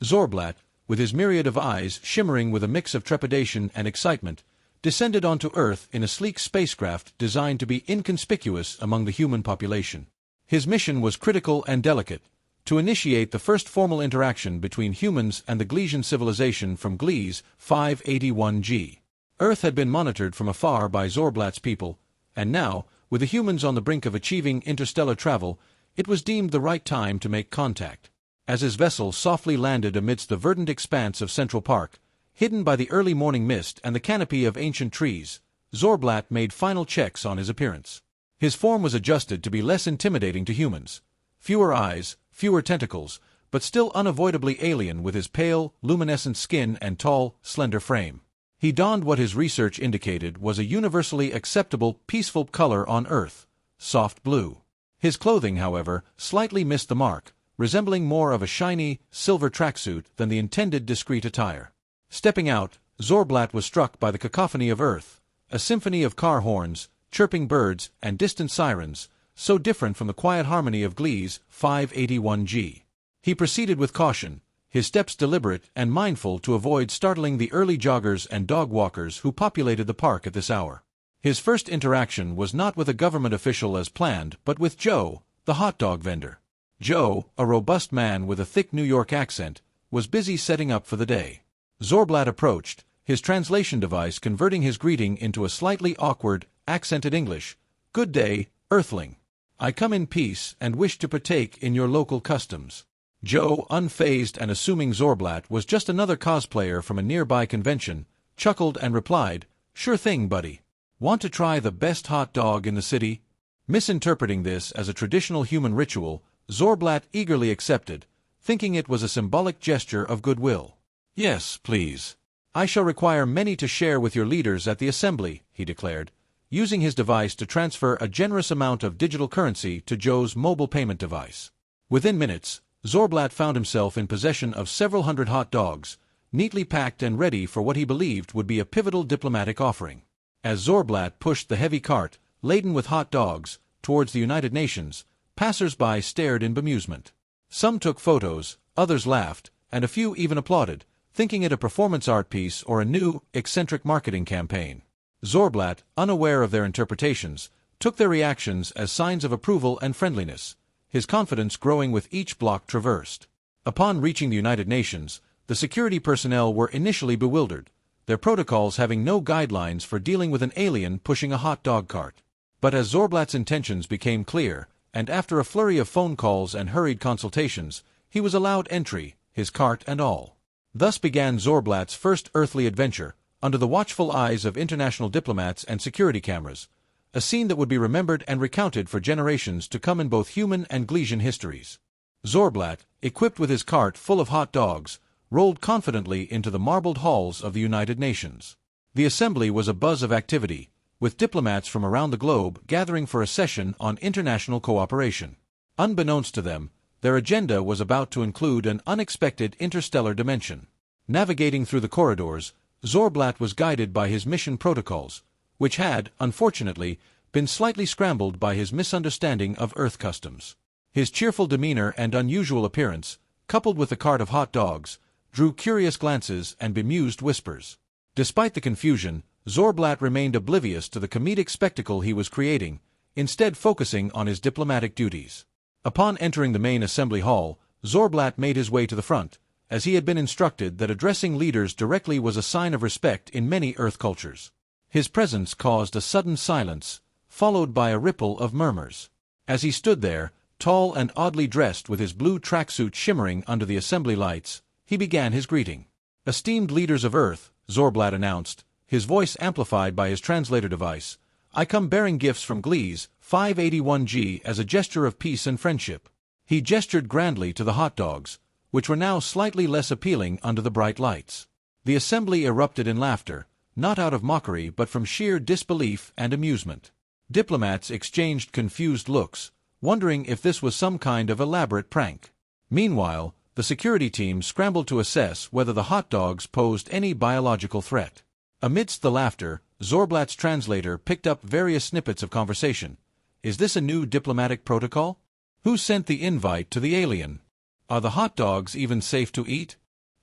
Zorblat, with his myriad of eyes shimmering with a mix of trepidation and excitement, descended onto Earth in a sleek spacecraft designed to be inconspicuous among the human population. His mission was critical and delicate: to initiate the first formal interaction between humans and the Glesian civilization from Gliese 581G. Earth had been monitored from afar by Zorblat's people, and now, with the humans on the brink of achieving interstellar travel, it was deemed the right time to make contact. As his vessel softly landed amidst the verdant expanse of Central Park, hidden by the early morning mist and the canopy of ancient trees, Zorblat made final checks on his appearance. His form was adjusted to be less intimidating to humans. Fewer eyes, fewer tentacles, but still unavoidably alien with his pale, luminescent skin and tall, slender frame. He donned what his research indicated was a universally acceptable, peaceful color on Earth: soft blue. His clothing, however, slightly missed the mark, resembling more of a shiny, silver tracksuit than the intended discreet attire. Stepping out, Zorblat was struck by the cacophony of Earth, a symphony of car horns, chirping birds, and distant sirens, so different from the quiet harmony of Gliese 581G. He proceeded with caution, his steps deliberate and mindful to avoid startling the early joggers and dog walkers who populated the park at this hour. His first interaction was not with a government official as planned, but with Joe, the hot dog vendor. Joe, a robust man with a thick New York accent, was busy setting up for the day. Zorblat approached, his translation device converting his greeting into a slightly awkward, accented English. "Good day, Earthling. I come in peace and wish to partake in your local customs." Joe, unfazed and assuming Zorblat was just another cosplayer from a nearby convention, chuckled and replied, "Sure thing, buddy. Want to try the best hot dog in the city?" Misinterpreting this as a traditional human ritual, Zorblat eagerly accepted, thinking it was a symbolic gesture of goodwill. "Yes, please. I shall require many to share with your leaders at the assembly," he declared, using his device to transfer a generous amount of digital currency to Joe's mobile payment device. Within minutes, Zorblat found himself in possession of several hundred hot dogs, neatly packed and ready for what he believed would be a pivotal diplomatic offering. As Zorblat pushed the heavy cart, laden with hot dogs, towards the United Nations, passers-by stared in bemusement. Some took photos, others laughed, and a few even applauded, thinking it a performance art piece or a new, eccentric marketing campaign. Zorblat, unaware of their interpretations, took their reactions as signs of approval and friendliness, his confidence growing with each block traversed. Upon reaching the United Nations, the security personnel were initially bewildered, their protocols having no guidelines for dealing with an alien pushing a hot dog cart. But as Zorblat's intentions became clear, and after a flurry of phone calls and hurried consultations, he was allowed entry, his cart and all. Thus began Zorblat's first earthly adventure, under the watchful eyes of international diplomats and security cameras, a scene that would be remembered and recounted for generations to come in both human and Glesian histories. Zorblat, equipped with his cart full of hot dogs, rolled confidently into the marbled halls of the United Nations. The assembly was a buzz of activity, with diplomats from around the globe gathering for a session on international cooperation. Unbeknownst to them, their agenda was about to include an unexpected interstellar dimension. Navigating through the corridors, Zorblat was guided by his mission protocols, which had, unfortunately, been slightly scrambled by his misunderstanding of Earth customs. His cheerful demeanor and unusual appearance, coupled with the cart of hot dogs, drew curious glances and bemused whispers. Despite the confusion, Zorblat remained oblivious to the comedic spectacle he was creating, instead focusing on his diplomatic duties. Upon entering the main assembly hall, Zorblat made his way to the front, as he had been instructed that addressing leaders directly was a sign of respect in many Earth cultures. His presence caused a sudden silence, followed by a ripple of murmurs. As he stood there, tall and oddly dressed with his blue tracksuit shimmering under the assembly lights, he began his greeting. "Esteemed leaders of Earth," Zorblat announced, his voice amplified by his translator device, "I come bearing gifts from Gliese 581G as a gesture of peace and friendship." He gestured grandly to the hot dogs, which were now slightly less appealing under the bright lights. The assembly erupted in laughter, not out of mockery but from sheer disbelief and amusement. Diplomats exchanged confused looks, wondering if this was some kind of elaborate prank. Meanwhile, the security team scrambled to assess whether the hot dogs posed any biological threat. Amidst the laughter, Zorblat's translator picked up various snippets of conversation. "Is this a new diplomatic protocol? Who sent the invite to the alien? Are the hot dogs even safe to eat?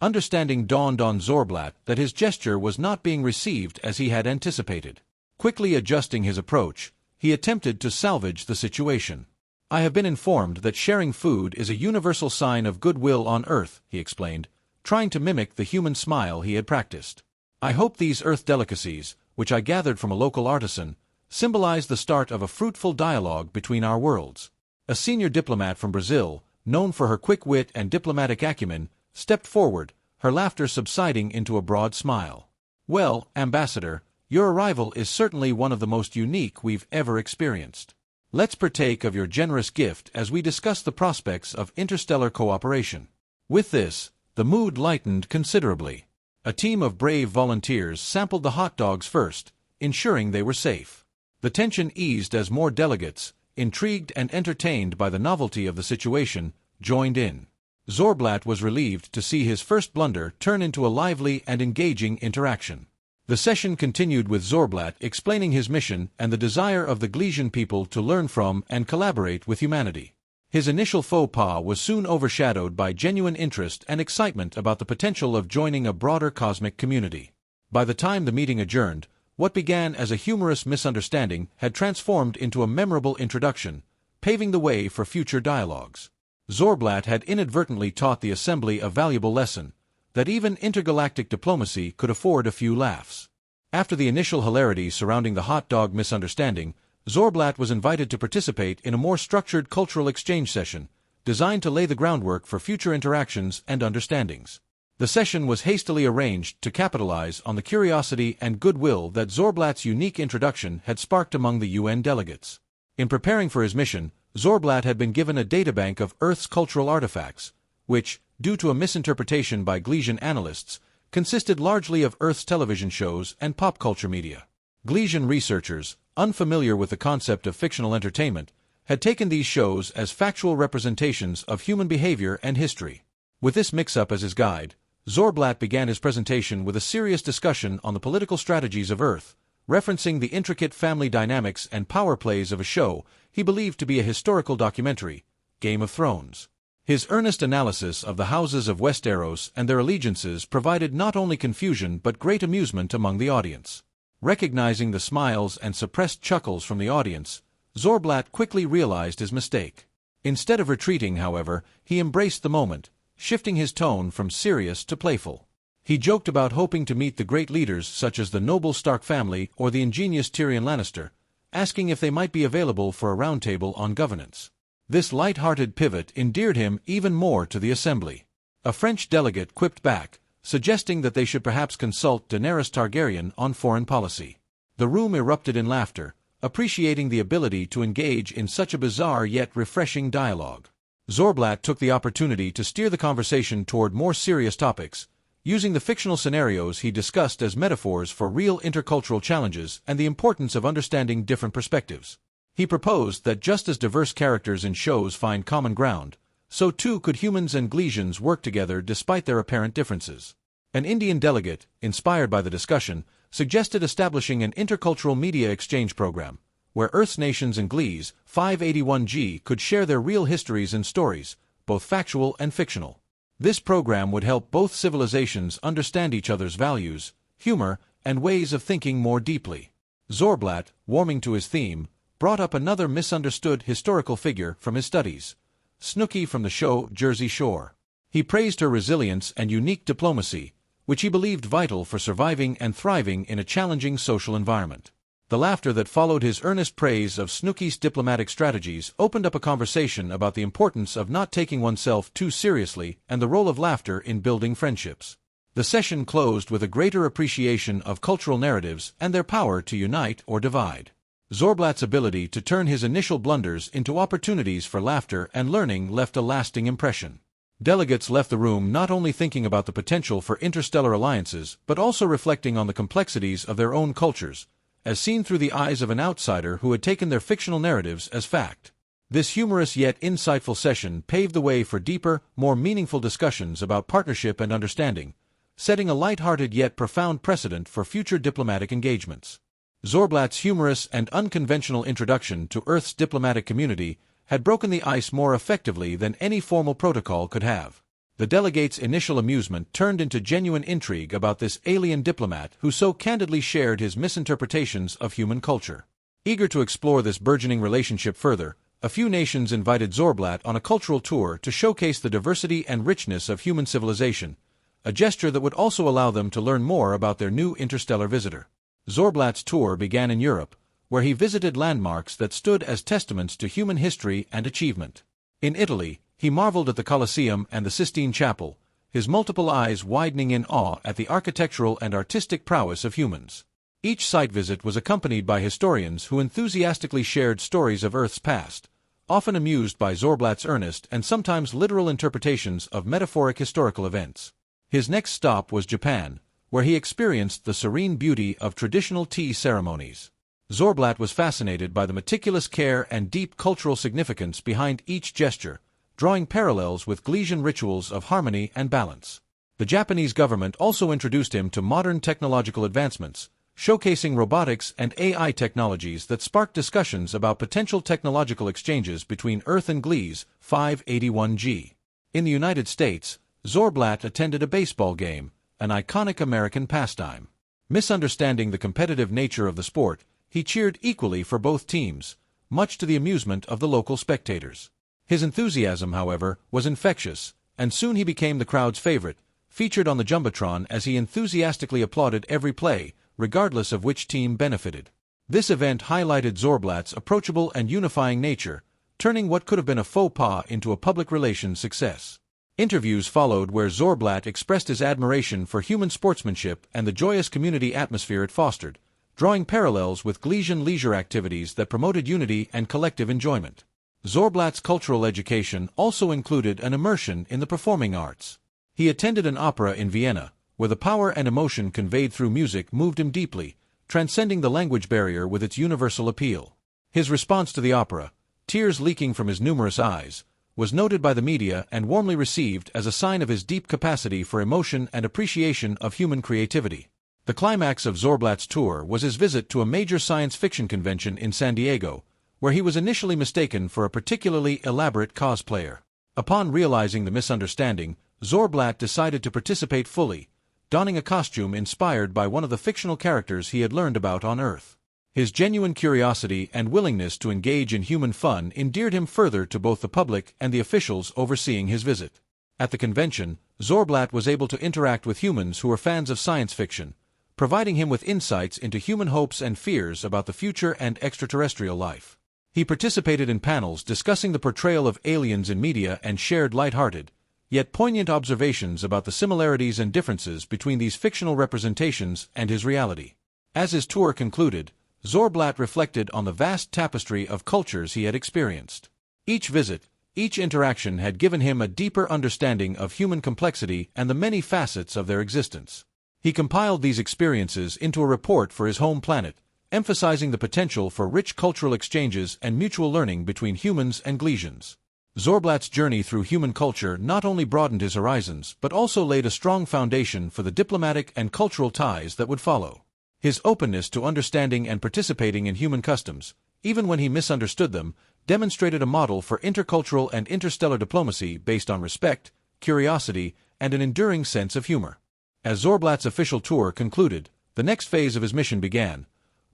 Understanding dawned on Zorblat that his gesture was not being received as he had anticipated. Quickly adjusting his approach, he attempted to salvage the situation. "I have been informed that sharing food is a universal sign of goodwill on Earth," he explained, trying to mimic the human smile he had practiced. "I hope these Earth delicacies, which I gathered from a local artisan, symbolize the start of a fruitful dialogue between our worlds." A senior diplomat from Brazil, known for her quick wit and diplomatic acumen, stepped forward, her laughter subsiding into a broad smile. "Well, Ambassador, your arrival is certainly one of the most unique we've ever experienced. Let's partake of your generous gift as we discuss the prospects of interstellar cooperation." With this, the mood lightened considerably. A team of brave volunteers sampled the hot dogs first, ensuring they were safe. The tension eased as more delegates, intrigued and entertained by the novelty of the situation, joined in. Zorblat was relieved to see his first blunder turn into a lively and engaging interaction. The session continued with Zorblat explaining his mission and the desire of the Glesian people to learn from and collaborate with humanity. His initial faux pas was soon overshadowed by genuine interest and excitement about the potential of joining a broader cosmic community. By the time the meeting adjourned, what began as a humorous misunderstanding had transformed into a memorable introduction, paving the way for future dialogues. Zorblat had inadvertently taught the assembly a valuable lesson, that even intergalactic diplomacy could afford a few laughs. After the initial hilarity surrounding the hot dog misunderstanding, Zorblat was invited to participate in a more structured cultural exchange session, designed to lay the groundwork for future interactions and understandings. The session was hastily arranged to capitalize on the curiosity and goodwill that Zorblat's unique introduction had sparked among the UN delegates. In preparing for his mission, Zorblat had been given a databank of Earth's cultural artifacts, which, due to a misinterpretation by Glesian analysts, consisted largely of Earth's television shows and pop culture media. Glesian researchers, unfamiliar with the concept of fictional entertainment, had taken these shows as factual representations of human behavior and history. With this mix-up as his guide, Zorblat began his presentation with a serious discussion on the political strategies of Earth, referencing the intricate family dynamics and power plays of a show he believed to be a historical documentary, Game of Thrones. His earnest analysis of the houses of Westeros and their allegiances provided not only confusion but great amusement among the audience. Recognizing the smiles and suppressed chuckles from the audience, Zorblat quickly realized his mistake. Instead of retreating, however, he embraced the moment, shifting his tone from serious to playful. He joked about hoping to meet the great leaders such as the noble Stark family or the ingenious Tyrion Lannister, asking if they might be available for a roundtable on governance. This light-hearted pivot endeared him even more to the assembly. A French delegate quipped back, suggesting that they should perhaps consult Daenerys Targaryen on foreign policy. The room erupted in laughter, appreciating the ability to engage in such a bizarre yet refreshing dialogue. Zorblat took the opportunity to steer the conversation toward more serious topics, using the fictional scenarios he discussed as metaphors for real intercultural challenges and the importance of understanding different perspectives. He proposed that just as diverse characters in shows find common ground, so too could humans and Glesians work together despite their apparent differences. An Indian delegate, inspired by the discussion, suggested establishing an intercultural media exchange program, where Earth's nations and Gles 581G could share their real histories and stories, both factual and fictional. This program would help both civilizations understand each other's values, humor, and ways of thinking more deeply. Zorblat, warming to his theme, brought up another misunderstood historical figure from his studies, Snooki from the show Jersey Shore. He praised her resilience and unique diplomacy, which he believed vital for surviving and thriving in a challenging social environment. The laughter that followed his earnest praise of Snooki's diplomatic strategies opened up a conversation about the importance of not taking oneself too seriously and the role of laughter in building friendships. The session closed with a greater appreciation of cultural narratives and their power to unite or divide. Zorblat's ability to turn his initial blunders into opportunities for laughter and learning left a lasting impression. Delegates left the room not only thinking about the potential for interstellar alliances but also reflecting on the complexities of their own cultures, as seen through the eyes of an outsider who had taken their fictional narratives as fact. This humorous yet insightful session paved the way for deeper, more meaningful discussions about partnership and understanding, setting a light-hearted yet profound precedent for future diplomatic engagements. Zorblat's humorous and unconventional introduction to Earth's diplomatic community had broken the ice more effectively than any formal protocol could have. The delegates' initial amusement turned into genuine intrigue about this alien diplomat who so candidly shared his misinterpretations of human culture. Eager to explore this burgeoning relationship further, a few nations invited Zorblat on a cultural tour to showcase the diversity and richness of human civilization, a gesture that would also allow them to learn more about their new interstellar visitor. Zorblat's tour began in Europe, where he visited landmarks that stood as testaments to human history and achievement. In Italy, he marveled at the Colosseum and the Sistine Chapel, his multiple eyes widening in awe at the architectural and artistic prowess of humans. Each site visit was accompanied by historians who enthusiastically shared stories of Earth's past, often amused by Zorblat's earnest and sometimes literal interpretations of metaphoric historical events. His next stop was Japan, where he experienced the serene beauty of traditional tea ceremonies. Zorblat was fascinated by the meticulous care and deep cultural significance behind each gesture, drawing parallels with Gleesian rituals of harmony and balance. The Japanese government also introduced him to modern technological advancements, showcasing robotics and AI technologies that sparked discussions about potential technological exchanges between Earth and Gliese 581G. In the United States, Zorblat attended a baseball game, an iconic American pastime. Misunderstanding the competitive nature of the sport, he cheered equally for both teams, much to the amusement of the local spectators. His enthusiasm, however, was infectious, and soon he became the crowd's favorite, featured on the Jumbotron as he enthusiastically applauded every play, regardless of which team benefited. This event highlighted Zorblat's approachable and unifying nature, turning what could have been a faux pas into a public relations success. Interviews followed where Zorblat expressed his admiration for human sportsmanship and the joyous community atmosphere it fostered, drawing parallels with Gleesian leisure activities that promoted unity and collective enjoyment. Zorblat's cultural education also included an immersion in the performing arts. He attended an opera in Vienna, where the power and emotion conveyed through music moved him deeply, transcending the language barrier with its universal appeal. His response to the opera, tears leaking from his numerous eyes, was noted by the media and warmly received as a sign of his deep capacity for emotion and appreciation of human creativity. The climax of Zorblat's tour was his visit to a major science fiction convention in San Diego, where he was initially mistaken for a particularly elaborate cosplayer. Upon realizing the misunderstanding, Zorblat decided to participate fully, donning a costume inspired by one of the fictional characters he had learned about on Earth. His genuine curiosity and willingness to engage in human fun endeared him further to both the public and the officials overseeing his visit. At the convention, Zorblat was able to interact with humans who were fans of science fiction, providing him with insights into human hopes and fears about the future and extraterrestrial life. He participated in panels discussing the portrayal of aliens in media and shared lighthearted, yet poignant observations about the similarities and differences between these fictional representations and his reality. As his tour concluded, Zorblat reflected on the vast tapestry of cultures he had experienced. Each visit, each interaction had given him a deeper understanding of human complexity and the many facets of their existence. He compiled these experiences into a report for his home planet, emphasizing the potential for rich cultural exchanges and mutual learning between humans and Gleesians. Zorblat's journey through human culture not only broadened his horizons but also laid a strong foundation for the diplomatic and cultural ties that would follow. His openness to understanding and participating in human customs, even when he misunderstood them, demonstrated a model for intercultural and interstellar diplomacy based on respect, curiosity, and an enduring sense of humor. As Zorblat's official tour concluded, the next phase of his mission began,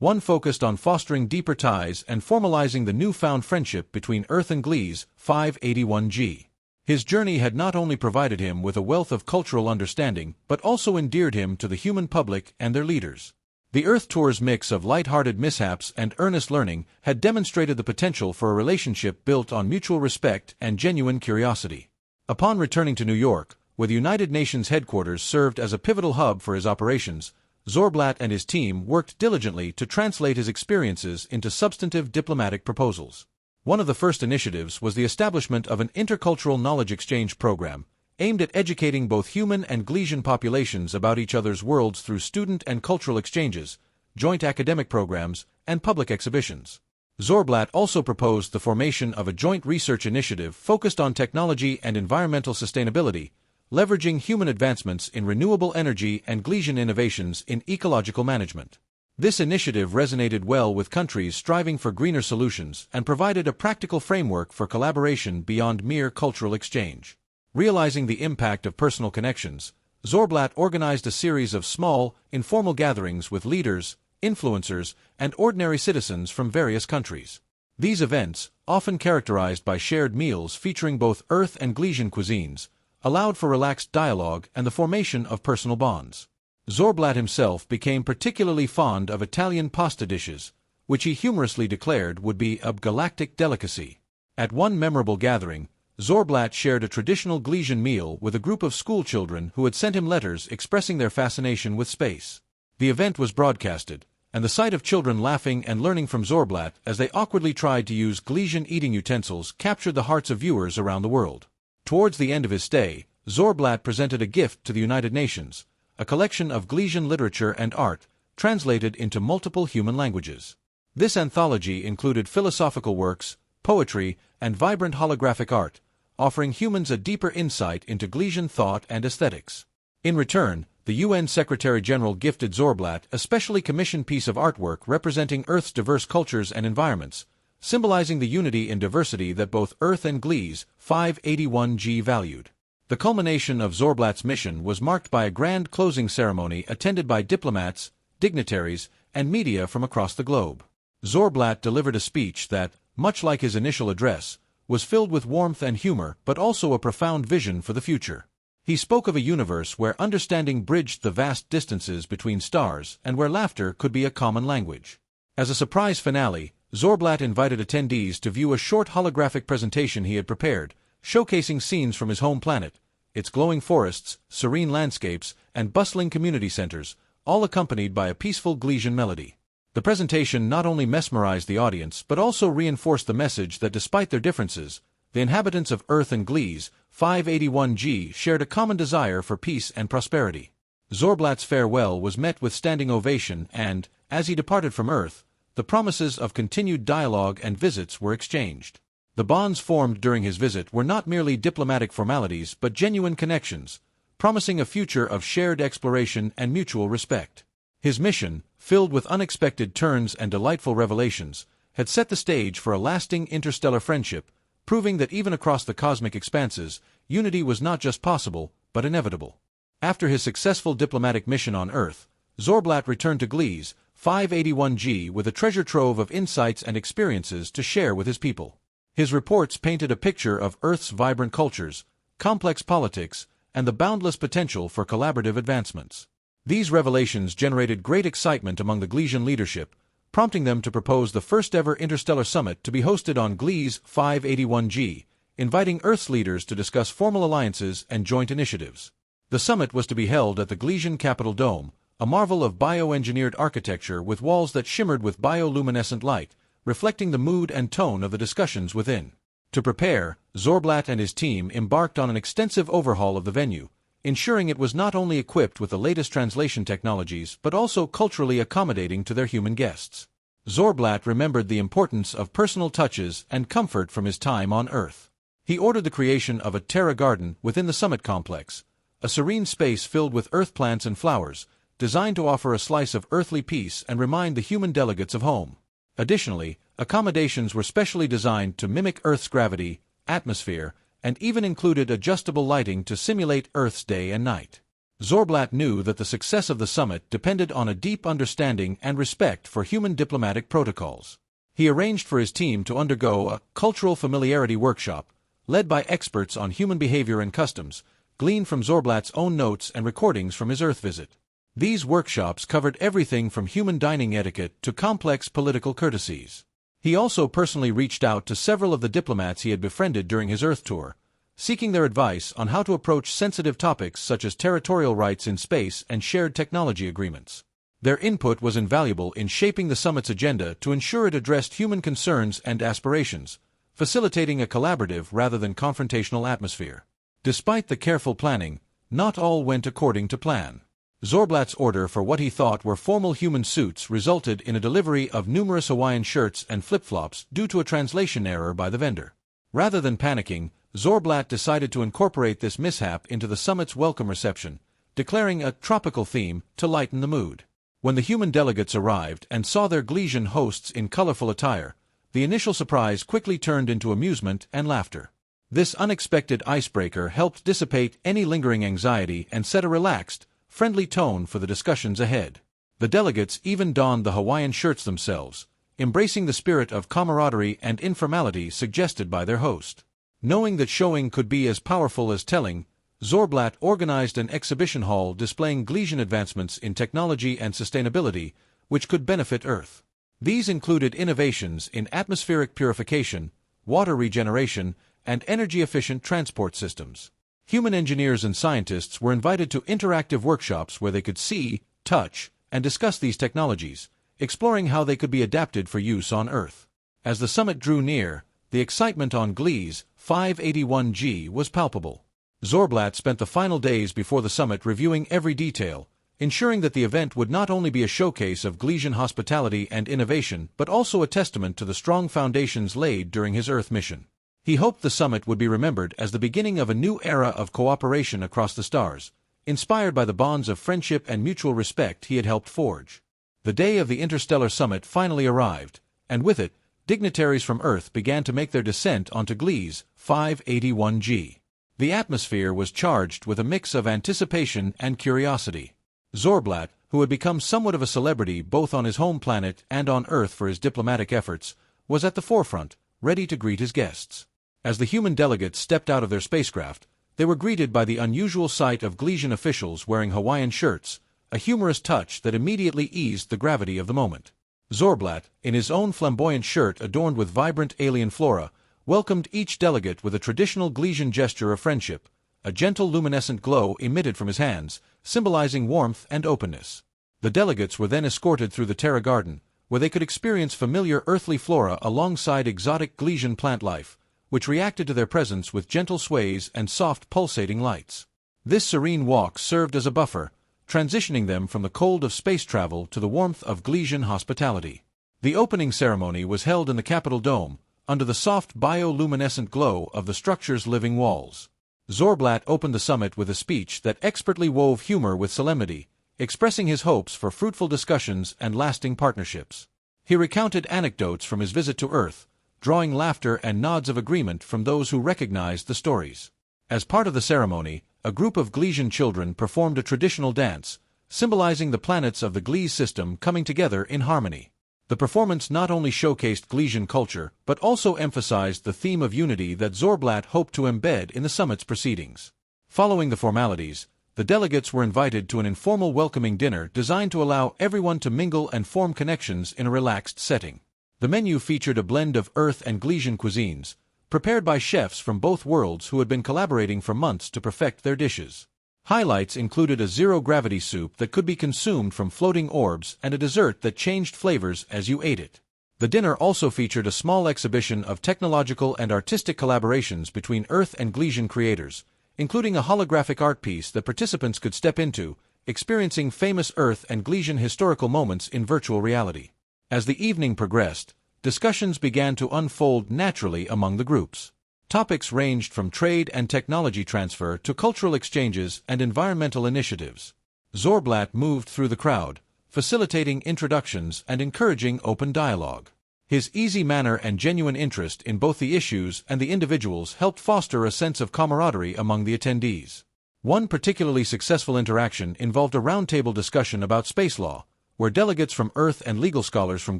one focused on fostering deeper ties and formalizing the newfound friendship between Earth and Gliese 581G. His journey had not only provided him with a wealth of cultural understanding but also endeared him to the human public and their leaders. The Earth Tour's mix of light-hearted mishaps and earnest learning had demonstrated the potential for a relationship built on mutual respect and genuine curiosity. Upon returning to New York, where the United Nations headquarters served as a pivotal hub for his operations, Zorblat and his team worked diligently to translate his experiences into substantive diplomatic proposals. One of the first initiatives was the establishment of an intercultural knowledge exchange program, aimed at educating both human and Gleesian populations about each other's worlds through student and cultural exchanges, joint academic programs, and public exhibitions. Zorblat also proposed the formation of a joint research initiative focused on technology and environmental sustainability, leveraging human advancements in renewable energy and Gleesian innovations in ecological management. This initiative resonated well with countries striving for greener solutions and provided a practical framework for collaboration beyond mere cultural exchange. Realizing the impact of personal connections, Zorblat organized a series of small, informal gatherings with leaders, influencers, and ordinary citizens from various countries. These events, often characterized by shared meals featuring both Earth and Glesian cuisines, allowed for relaxed dialogue and the formation of personal bonds. Zorblat himself became particularly fond of Italian pasta dishes, which he humorously declared would be a galactic delicacy. At one memorable gathering, Zorblat shared a traditional Glesian meal with a group of schoolchildren who had sent him letters expressing their fascination with space. The event was broadcasted, and the sight of children laughing and learning from Zorblat as they awkwardly tried to use Glesian eating utensils captured the hearts of viewers around the world. Towards the end of his stay, Zorblat presented a gift to the United Nations, a collection of Glesian literature and art, translated into multiple human languages. This anthology included philosophical works, poetry, and vibrant holographic art, offering humans a deeper insight into Glesian thought and aesthetics. In return, the UN Secretary-General gifted Zorblat a specially commissioned piece of artwork representing Earth's diverse cultures and environments, symbolizing the unity in diversity that both Earth and Gliese 581G valued. The culmination of Zorblat's mission was marked by a grand closing ceremony attended by diplomats, dignitaries, and media from across the globe. Zorblat delivered a speech that, much like his initial address, was filled with warmth and humor but also a profound vision for the future. He spoke of a universe where understanding bridged the vast distances between stars and where laughter could be a common language. As a surprise finale, Zorblat invited attendees to view a short holographic presentation he had prepared, showcasing scenes from his home planet, its glowing forests, serene landscapes, and bustling community centers, all accompanied by a peaceful Glesian melody. The presentation not only mesmerized the audience but also reinforced the message that despite their differences, the inhabitants of Earth and Gliese 581G shared a common desire for peace and prosperity. Zorblat's farewell was met with standing ovation and, as he departed from Earth, the promises of continued dialogue and visits were exchanged. The bonds formed during his visit were not merely diplomatic formalities but genuine connections, promising a future of shared exploration and mutual respect. His mission, filled with unexpected turns and delightful revelations, had set the stage for a lasting interstellar friendship, proving that even across the cosmic expanses, unity was not just possible, but inevitable. After his successful diplomatic mission on Earth, Zorblat returned to Gliese 581G with a treasure trove of insights and experiences to share with his people. His reports painted a picture of Earth's vibrant cultures, complex politics, and the boundless potential for collaborative advancements. These revelations generated great excitement among the Glesian leadership, prompting them to propose the first-ever interstellar summit to be hosted on Gliese 581G, inviting Earth's leaders to discuss formal alliances and joint initiatives. The summit was to be held at the Glesian Capitol Dome, a marvel of bioengineered architecture with walls that shimmered with bioluminescent light, reflecting the mood and tone of the discussions within. To prepare, Zorblat and his team embarked on an extensive overhaul of the venue, ensuring it was not only equipped with the latest translation technologies but also culturally accommodating to their human guests. Zorblat remembered the importance of personal touches and comfort from his time on Earth. He ordered the creation of a terra garden within the summit complex, a serene space filled with earth plants and flowers, designed to offer a slice of earthly peace and remind the human delegates of home. Additionally, accommodations were specially designed to mimic Earth's gravity, atmosphere, and even included adjustable lighting to simulate Earth's day and night. Zorblat knew that the success of the summit depended on a deep understanding and respect for human diplomatic protocols. He arranged for his team to undergo a cultural familiarity workshop, led by experts on human behavior and customs, gleaned from Zorblat's own notes and recordings from his Earth visit. These workshops covered everything from human dining etiquette to complex political courtesies. He also personally reached out to several of the diplomats he had befriended during his Earth tour, seeking their advice on how to approach sensitive topics such as territorial rights in space and shared technology agreements. Their input was invaluable in shaping the summit's agenda to ensure it addressed human concerns and aspirations, facilitating a collaborative rather than confrontational atmosphere. Despite the careful planning, not all went according to plan. Zorblat's order for what he thought were formal human suits resulted in a delivery of numerous Hawaiian shirts and flip-flops due to a translation error by the vendor. Rather than panicking, Zorblat decided to incorporate this mishap into the summit's welcome reception, declaring a tropical theme to lighten the mood. When the human delegates arrived and saw their Glesian hosts in colorful attire, the initial surprise quickly turned into amusement and laughter. This unexpected icebreaker helped dissipate any lingering anxiety and set a relaxed, friendly tone for the discussions ahead. The delegates even donned the Hawaiian shirts themselves, embracing the spirit of camaraderie and informality suggested by their host. Knowing that showing could be as powerful as telling, Zorblat organized an exhibition hall displaying Glesian advancements in technology and sustainability, which could benefit Earth. These included innovations in atmospheric purification, water regeneration, and energy-efficient transport systems. Human engineers and scientists were invited to interactive workshops where they could see, touch, and discuss these technologies, exploring how they could be adapted for use on Earth. As the summit drew near, the excitement on Gliese 581G was palpable. Zorblat spent the final days before the summit reviewing every detail, ensuring that the event would not only be a showcase of Glesian hospitality and innovation but also a testament to the strong foundations laid during his Earth mission. He hoped the summit would be remembered as the beginning of a new era of cooperation across the stars, inspired by the bonds of friendship and mutual respect he had helped forge. The day of the interstellar summit finally arrived, and with it, dignitaries from Earth began to make their descent onto Gliese 581G. The atmosphere was charged with a mix of anticipation and curiosity. Zorblat, who had become somewhat of a celebrity both on his home planet and on Earth for his diplomatic efforts, was at the forefront, ready to greet his guests. As the human delegates stepped out of their spacecraft, they were greeted by the unusual sight of Glesian officials wearing Hawaiian shirts, a humorous touch that immediately eased the gravity of the moment. Zorblat, in his own flamboyant shirt adorned with vibrant alien flora, welcomed each delegate with a traditional Glesian gesture of friendship, a gentle luminescent glow emitted from his hands, symbolizing warmth and openness. The delegates were then escorted through the Terra Garden, where they could experience familiar earthly flora alongside exotic Glesian plant life, which reacted to their presence with gentle sways and soft pulsating lights. This serene walk served as a buffer, transitioning them from the cold of space travel to the warmth of Glesian hospitality. The opening ceremony was held in the Capitol Dome, under the soft bioluminescent glow of the structure's living walls. Zorblat opened the summit with a speech that expertly wove humor with solemnity, expressing his hopes for fruitful discussions and lasting partnerships. He recounted anecdotes from his visit to Earth, drawing laughter and nods of agreement from those who recognized the stories. As part of the ceremony, a group of Glesian children performed a traditional dance, symbolizing the planets of the Gliese system coming together in harmony. The performance not only showcased Glesian culture, but also emphasized the theme of unity that Zorblat hoped to embed in the summit's proceedings. Following the formalities, the delegates were invited to an informal welcoming dinner designed to allow everyone to mingle and form connections in a relaxed setting. The menu featured a blend of Earth and Glesian cuisines, prepared by chefs from both worlds who had been collaborating for months to perfect their dishes. Highlights included a zero-gravity soup that could be consumed from floating orbs and a dessert that changed flavors as you ate it. The dinner also featured a small exhibition of technological and artistic collaborations between Earth and Glesian creators, including a holographic art piece that participants could step into, experiencing famous Earth and Glesian historical moments in virtual reality. As the evening progressed, discussions began to unfold naturally among the groups. Topics ranged from trade and technology transfer to cultural exchanges and environmental initiatives. Zorblat moved through the crowd, facilitating introductions and encouraging open dialogue. His easy manner and genuine interest in both the issues and the individuals helped foster a sense of camaraderie among the attendees. One particularly successful interaction involved a roundtable discussion about space law, where delegates from Earth and legal scholars from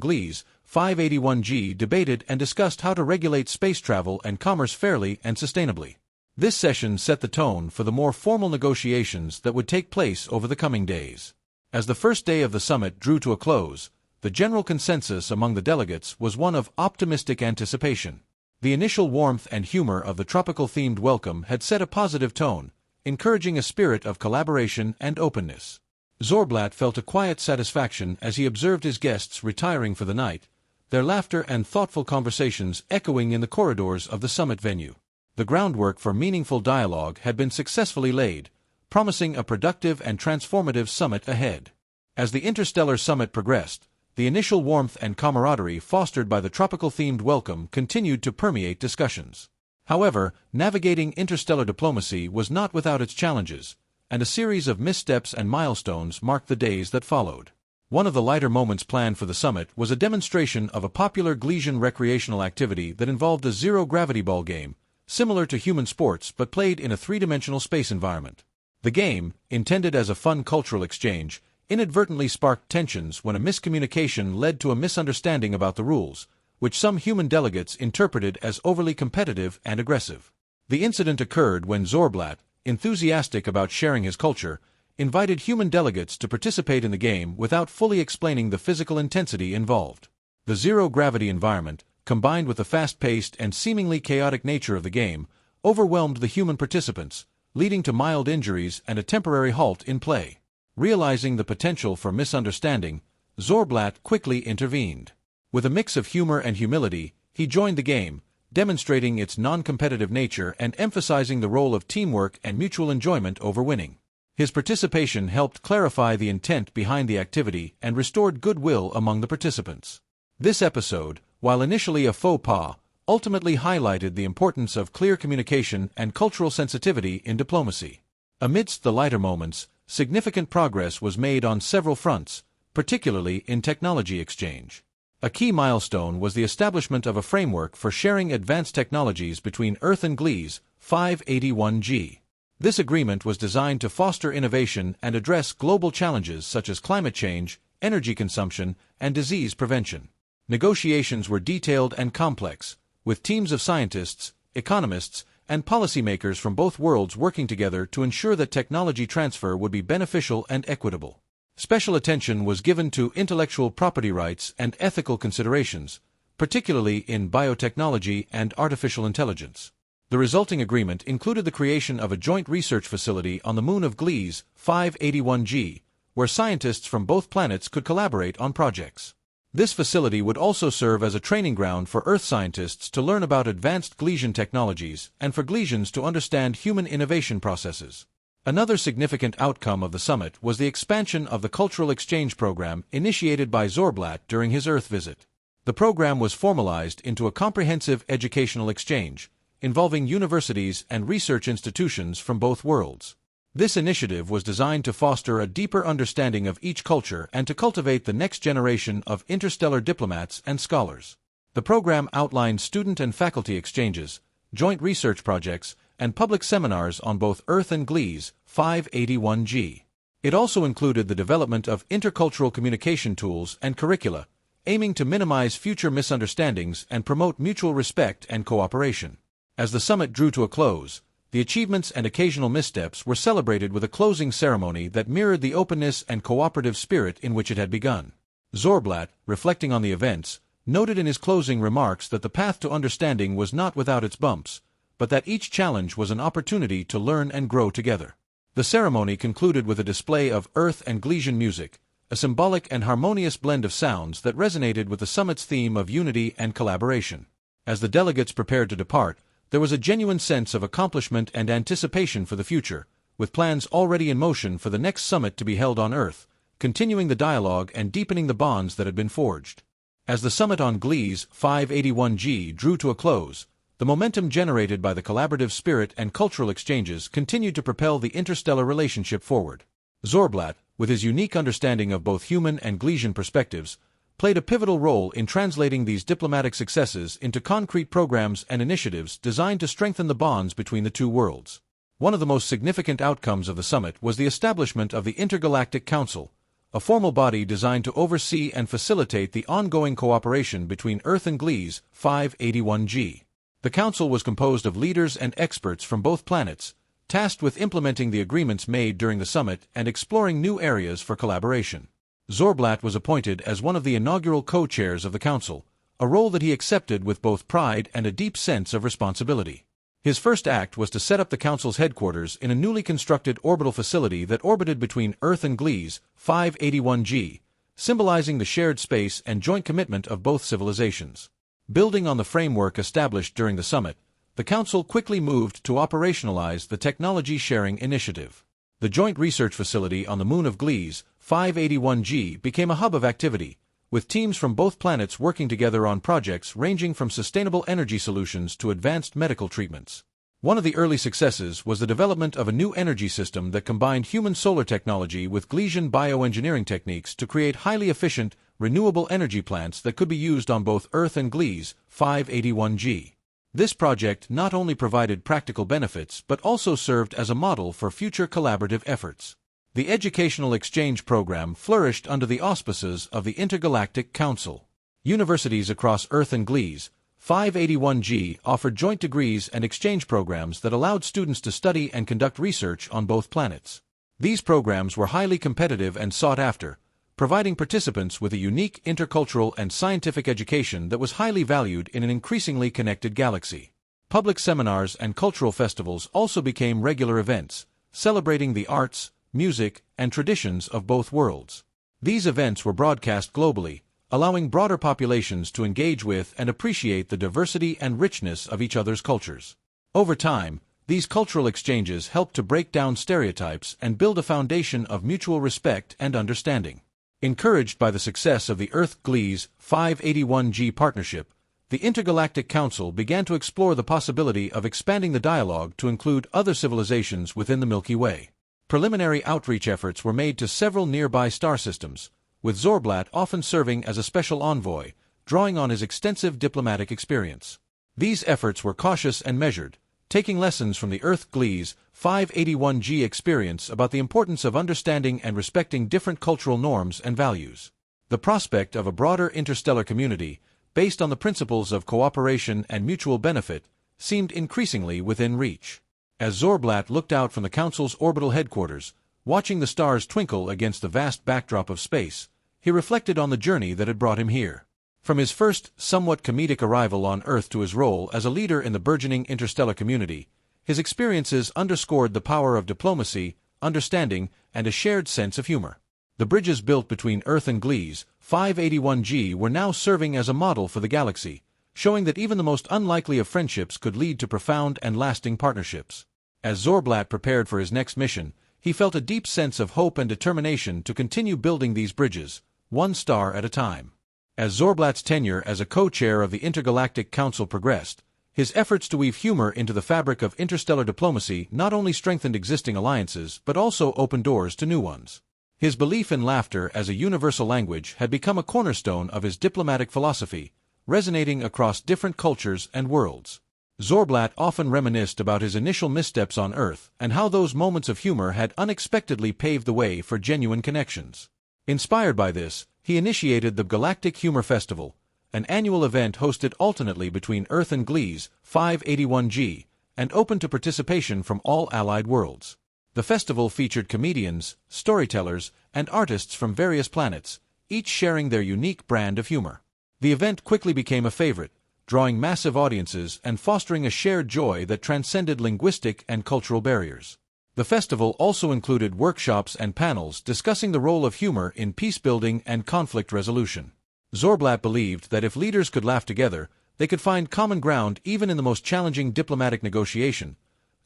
Gliese 581G debated and discussed how to regulate space travel and commerce fairly and sustainably. This session set the tone for the more formal negotiations that would take place over the coming days. As the first day of the summit drew to a close, the general consensus among the delegates was one of optimistic anticipation. The initial warmth and humor of the tropical-themed welcome had set a positive tone, encouraging a spirit of collaboration and openness. Zorblat felt a quiet satisfaction as he observed his guests retiring for the night, their laughter and thoughtful conversations echoing in the corridors of the summit venue. The groundwork for meaningful dialogue had been successfully laid, promising a productive and transformative summit ahead. As the interstellar summit progressed, the initial warmth and camaraderie fostered by the tropical-themed welcome continued to permeate discussions. However, navigating interstellar diplomacy was not without its challenges, and a series of missteps and milestones marked the days that followed. One of the lighter moments planned for the summit was a demonstration of a popular Glesian recreational activity that involved a zero-gravity ball game, similar to human sports but played in a three-dimensional space environment. The game, intended as a fun cultural exchange, inadvertently sparked tensions when a miscommunication led to a misunderstanding about the rules, which some human delegates interpreted as overly competitive and aggressive. The incident occurred when Zorblat, enthusiastic about sharing his culture, invited human delegates to participate in the game without fully explaining the physical intensity involved. The zero-gravity environment, combined with the fast-paced and seemingly chaotic nature of the game, overwhelmed the human participants, leading to mild injuries and a temporary halt in play. Realizing the potential for misunderstanding, Zorblat quickly intervened. With a mix of humor and humility, he joined the game, demonstrating its non-competitive nature and emphasizing the role of teamwork and mutual enjoyment over winning. His participation helped clarify the intent behind the activity and restored goodwill among the participants. This episode, while initially a faux pas, ultimately highlighted the importance of clear communication and cultural sensitivity in diplomacy. Amidst the lighter moments, significant progress was made on several fronts, particularly in technology exchange. A key milestone was the establishment of a framework for sharing advanced technologies between Earth and Gliese, 581G. This agreement was designed to foster innovation and address global challenges such as climate change, energy consumption, and disease prevention. Negotiations were detailed and complex, with teams of scientists, economists, and policymakers from both worlds working together to ensure that technology transfer would be beneficial and equitable. Special attention was given to intellectual property rights and ethical considerations, particularly in biotechnology and artificial intelligence. The resulting agreement included the creation of a joint research facility on the moon of Gliese, 581G, where scientists from both planets could collaborate on projects. This facility would also serve as a training ground for Earth scientists to learn about advanced Glesian technologies and for Glesians to understand human innovation processes. Another significant outcome of the summit was the expansion of the cultural exchange program initiated by Zorblat during his Earth visit. The program was formalized into a comprehensive educational exchange, involving universities and research institutions from both worlds. This initiative was designed to foster a deeper understanding of each culture and to cultivate the next generation of interstellar diplomats and scholars. The program outlined student and faculty exchanges, joint research projects, and public seminars on both Earth and Gliese, 581G. It also included the development of intercultural communication tools and curricula, aiming to minimize future misunderstandings and promote mutual respect and cooperation. As the summit drew to a close, the achievements and occasional missteps were celebrated with a closing ceremony that mirrored the openness and cooperative spirit in which it had begun. Zorblat, reflecting on the events, noted in his closing remarks that the path to understanding was not without its bumps, but that each challenge was an opportunity to learn and grow together. The ceremony concluded with a display of Earth and Glesian music, a symbolic and harmonious blend of sounds that resonated with the summit's theme of unity and collaboration. As the delegates prepared to depart, there was a genuine sense of accomplishment and anticipation for the future, with plans already in motion for the next summit to be held on Earth, continuing the dialogue and deepening the bonds that had been forged. As the summit on Gliese, 581G, drew to a close, the momentum generated by the collaborative spirit and cultural exchanges continued to propel the interstellar relationship forward. Zorblat, with his unique understanding of both human and Glesian perspectives, played a pivotal role in translating these diplomatic successes into concrete programs and initiatives designed to strengthen the bonds between the two worlds. One of the most significant outcomes of the summit was the establishment of the Intergalactic Council, a formal body designed to oversee and facilitate the ongoing cooperation between Earth and Gliese, 581G. The council was composed of leaders and experts from both planets, tasked with implementing the agreements made during the summit and exploring new areas for collaboration. Zorblat was appointed as one of the inaugural co-chairs of the council, a role that he accepted with both pride and a deep sense of responsibility. His first act was to set up the council's headquarters in a newly constructed orbital facility that orbited between Earth and Gliese, 581G, symbolizing the shared space and joint commitment of both civilizations. Building on the framework established during the summit, the council quickly moved to operationalize the technology sharing initiative. The joint research facility on the moon of Gliese, 581G, became a hub of activity, with teams from both planets working together on projects ranging from sustainable energy solutions to advanced medical treatments. One of the early successes was the development of a new energy system that combined human solar technology with Glesian bioengineering techniques to create highly efficient, renewable energy plants that could be used on both Earth and Gliese, 581G. This project not only provided practical benefits but also served as a model for future collaborative efforts. The educational exchange program flourished under the auspices of the Intergalactic Council. Universities across Earth and Gliese, 581G offered joint degrees and exchange programs that allowed students to study and conduct research on both planets. These programs were highly competitive and sought after, providing participants with a unique intercultural and scientific education that was highly valued in an increasingly connected galaxy. Public seminars and cultural festivals also became regular events, celebrating the arts, music, and traditions of both worlds. These events were broadcast globally, allowing broader populations to engage with and appreciate the diversity and richness of each other's cultures. Over time, these cultural exchanges helped to break down stereotypes and build a foundation of mutual respect and understanding. Encouraged by the success of the Earth-Gliese 581G partnership, the Intergalactic Council began to explore the possibility of expanding the dialogue to include other civilizations within the Milky Way. Preliminary outreach efforts were made to several nearby star systems, with Zorblat often serving as a special envoy, drawing on his extensive diplomatic experience. These efforts were cautious and measured, taking lessons from the Earth-Gliese 581G experience about the importance of understanding and respecting different cultural norms and values. The prospect of a broader interstellar community, based on the principles of cooperation and mutual benefit, seemed increasingly within reach. As Zorblat looked out from the Council's orbital headquarters, watching the stars twinkle against the vast backdrop of space, he reflected on the journey that had brought him here. From his first, somewhat comedic arrival on Earth to his role as a leader in the burgeoning interstellar community, his experiences underscored the power of diplomacy, understanding, and a shared sense of humor. The bridges built between Earth and Gliese 581G were now serving as a model for the galaxy, showing that even the most unlikely of friendships could lead to profound and lasting partnerships. As Zorblat prepared for his next mission, he felt a deep sense of hope and determination to continue building these bridges, one star at a time. As Zorblat's tenure as a co-chair of the Intergalactic Council progressed, his efforts to weave humor into the fabric of interstellar diplomacy not only strengthened existing alliances but also opened doors to new ones. His belief in laughter as a universal language had become a cornerstone of his diplomatic philosophy, resonating across different cultures and worlds. Zorblat often reminisced about his initial missteps on Earth and how those moments of humor had unexpectedly paved the way for genuine connections. Inspired by this, he initiated the Galactic Humor Festival, an annual event hosted alternately between Earth and Gliese 581G, and open to participation from all allied worlds. The festival featured comedians, storytellers, and artists from various planets, each sharing their unique brand of humor. The event quickly became a favorite, drawing massive audiences and fostering a shared joy that transcended linguistic and cultural barriers. The festival also included workshops and panels discussing the role of humor in peace-building and conflict resolution. Zorblat believed that if leaders could laugh together, they could find common ground even in the most challenging diplomatic negotiation.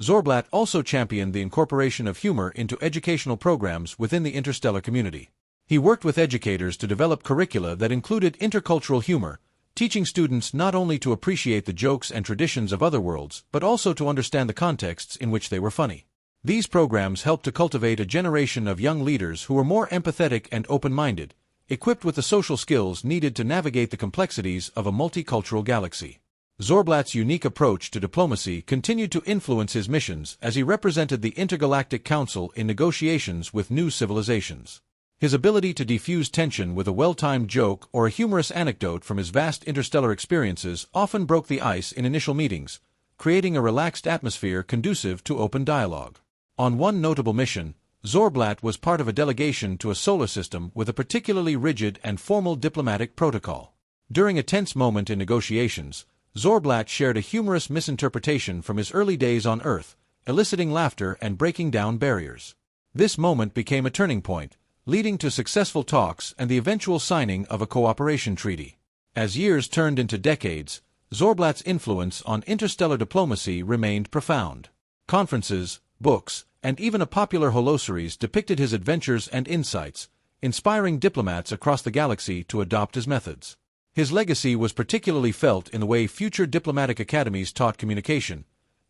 Zorblat also championed the incorporation of humor into educational programs within the interstellar community. He worked with educators to develop curricula that included intercultural humor, teaching students not only to appreciate the jokes and traditions of other worlds but also to understand the contexts in which they were funny. These programs helped to cultivate a generation of young leaders who were more empathetic and open-minded, equipped with the social skills needed to navigate the complexities of a multicultural galaxy. Zorblat's unique approach to diplomacy continued to influence his missions as he represented the Intergalactic Council in negotiations with new civilizations. His ability to defuse tension with a well-timed joke or a humorous anecdote from his vast interstellar experiences often broke the ice in initial meetings, creating a relaxed atmosphere conducive to open dialogue. On one notable mission, Zorblat was part of a delegation to a solar system with a particularly rigid and formal diplomatic protocol. During a tense moment in negotiations, Zorblat shared a humorous misinterpretation from his early days on Earth, eliciting laughter and breaking down barriers. This moment became a turning point, leading to successful talks and the eventual signing of a cooperation treaty. As years turned into decades, Zorblat's influence on interstellar diplomacy remained profound. Conferences, books, and even a popular holoseries depicted his adventures and insights, inspiring diplomats across the galaxy to adopt his methods. His legacy was particularly felt in the way future diplomatic academies taught communication,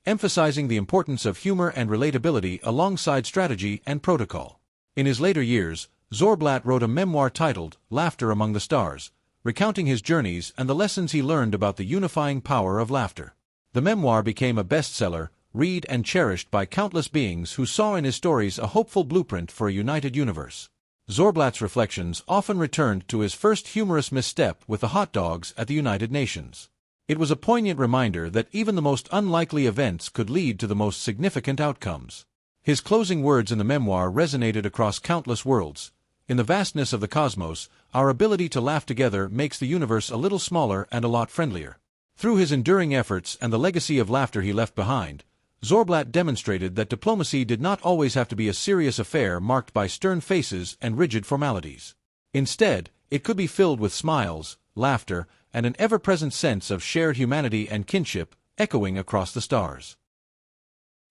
emphasizing the importance of humor and relatability alongside strategy and protocol. In his later years, Zorblat wrote a memoir titled Laughter Among the Stars, recounting his journeys and the lessons he learned about the unifying power of laughter. The memoir became a bestseller, read and cherished by countless beings who saw in his stories a hopeful blueprint for a united universe. Zorblat's reflections often returned to his first humorous misstep with the hot dogs at the United Nations. It was a poignant reminder that even the most unlikely events could lead to the most significant outcomes. His closing words in the memoir resonated across countless worlds. In the vastness of the cosmos, our ability to laugh together makes the universe a little smaller and a lot friendlier. Through his enduring efforts and the legacy of laughter he left behind, Zorblat demonstrated that diplomacy did not always have to be a serious affair marked by stern faces and rigid formalities. Instead, it could be filled with smiles, laughter, and an ever-present sense of shared humanity and kinship, echoing across the stars.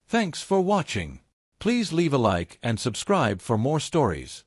Thanks for watching. Please leave a like and subscribe for more stories.